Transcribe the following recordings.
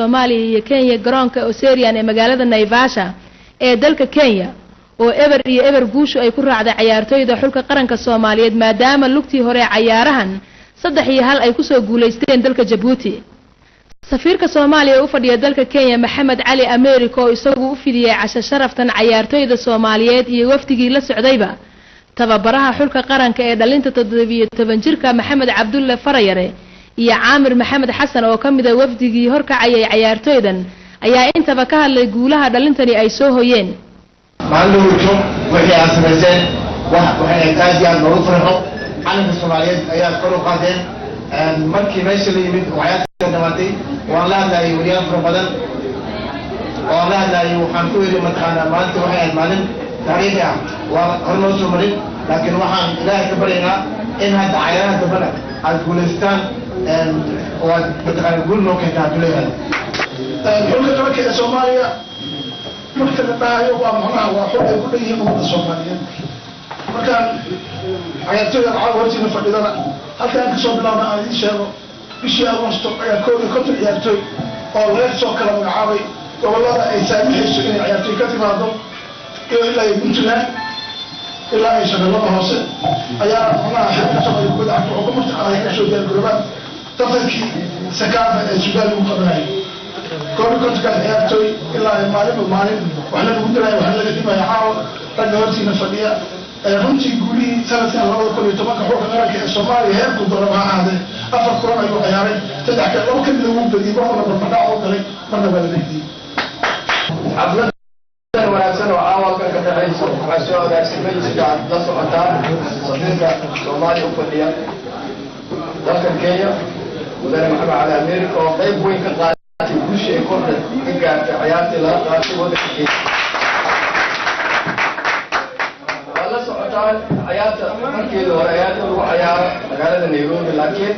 Soomaaliya iyo Kenya garoonka Oserian ee magaalada Naivasha ee dalka Kenya oo eber guushu ay ku raacday ciyaartoyda xulka qaranka Soomaaliyeed maadaama lugtii hore ciyaarahan 3-1 ay ku soo guuleysteen dalka Djibouti. safiirka Soomaaliya u fadhiya dalka Kenya Maxamed Cali Americo isagu u fidiyay casho sharaftan ciyaartoyda Soomaaliyeed iyo wafdigii la socdayba. tababaraha xulka qaranka ee dhalinta 17 jirka Maxamed Cabdulle Farayare iyo Caamir Maxamed Xasan oo kamid ah wafdigii horkacayay ciyaartoydan ayaa intaba ka hadlay guulaha dhalintani ay soo hoyeen. maaluujo wixii aan sameeyay waxay taasiyaan loo farxo calanka Soomaaliyeed ayaa kor u qaadeen markii meesha la yimid waxay dhamaatay waan la hadlayay wariyaan fara badan oo la hadlayay waxaan ku yiri mataqaana maanta waxay maalin taariikhi ah waa hornoo soo marin laakiin waxaan ilaahay ka baryaynaa in hadda cayaaraha dabana aad guuleystaan oo aad mataqaana guul noo keentaan duleeyahay xulka qaranka ee Soomaaliya marka la dhaayo waa macnaha waa xul ay ku leeyihiin ummadda Soomaaliyeed markaan ciyaartoyda caawartiina fadhidana halkaan ka soo bilaabna aan idin sheego bishii Agoosto ayaa koob iyo konton ciyaartoy oo laga soo kala magacaabay gobollada ay saamixayso inay ciyaartoy ka timaado iyo ilaa ay Puntland ilaa ay Shabeellaha Hoose ayaa macnaha xilka Soomaaliya ku dacto oo ku martaqaaday ka soo diyaargaroobaan tartankii Sakafa ee Suudaan lagu qabanayay koob iyo konton ciyaartoy ilaa ay maalin wax lagu diray wax laga dhimay caawa ragga hortiina fadhiya runtii guulihii sanadkan 2010 xulka qaranka ee Soomaaliya heerku doonaba ha ahaadee 4 kulan ayuu ciyaaray 3 ka laba kamid ugu badiyay waxna barbadhac u galay marna waa la dhigtay xafladan wanaagsan oo caawalka ka dhaxayso waxaa soo agaagsimay sida aad la socotaan safiirka Soomaaliya u fadhiya dalka Kenya mudane Maxamed Cali Americo oo qayb weyn ka qaatay guusha ay kooxda ka gaartay ciyaartii laga qaatay waddanka Kenya ciyaarta markeedu hore ciyaarta lagu ciyaaro magaalada Nairobi laakiin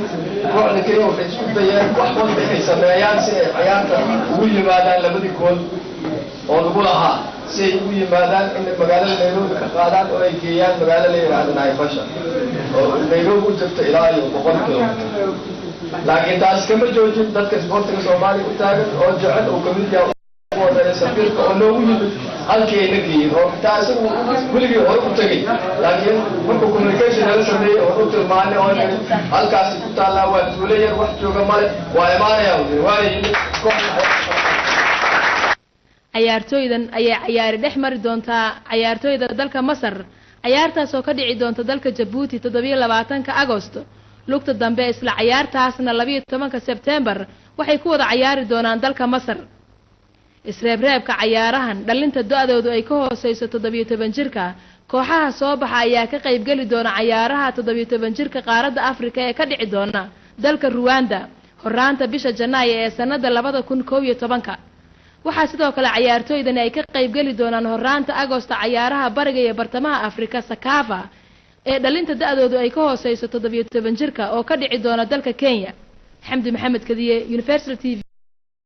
kooxda Kenya waxay isku dayeen wax walba inay sameeyaan si ay ciyaarta ugu yimaadaan labadii gool oo lagu lahaa si ay ugu yimaadaan in magaalada Nairobi ka qaadaan oo ay geeyaan magaalada la yiraahdo Naivasha oo Nairobi u jirta ilaa 100 kilomitir laakiin taas kama joojin dadka sportiga Soomaaliya u taagan oo jecel oo kamid yahay wadada safiirka oo loogu yimid halkii ay nageeyeen oo taas weligii hore u tagay laakiin markuu communication la sameeyay oo u tilmaanay oo halkaas ku taala waa tuuleeyay wax jooga male waa imaanaya ciyaartoydan ayaa ciyaari dhex mari doontaa ciyaartoyda dalka Masar ciyaartaas oo ka dhici doonta dalka Djibouti 27 Agoosto lugta dambe isla ciyaartaasna 12 Sebtembar waxay ku wada ciyaari doonaan dalka Masar. isreebreebka ciyaarahan dhalinta da'doodu ay ka hooseyso 17 jirka kooxaha soo baxa ayaa ka qayb gali doona ciyaaraha 17 jirka qaaradda Afrika ee ka dhici doona dalka Rwanda horaanta bisha Janaayo ee sanada 2011 waxaa sidoo kale ciyaartoydan ay ka qayb gali doonaan horaanta Agoosto ciyaaraha bariga iyo bartamaha Afrika Sakafa ee dhalinta da'doodu ay ka hooseyso 17 jirka oo ka dhici doona dalka Kenya. Xamdi Maxamed Kadiye, Universal TV.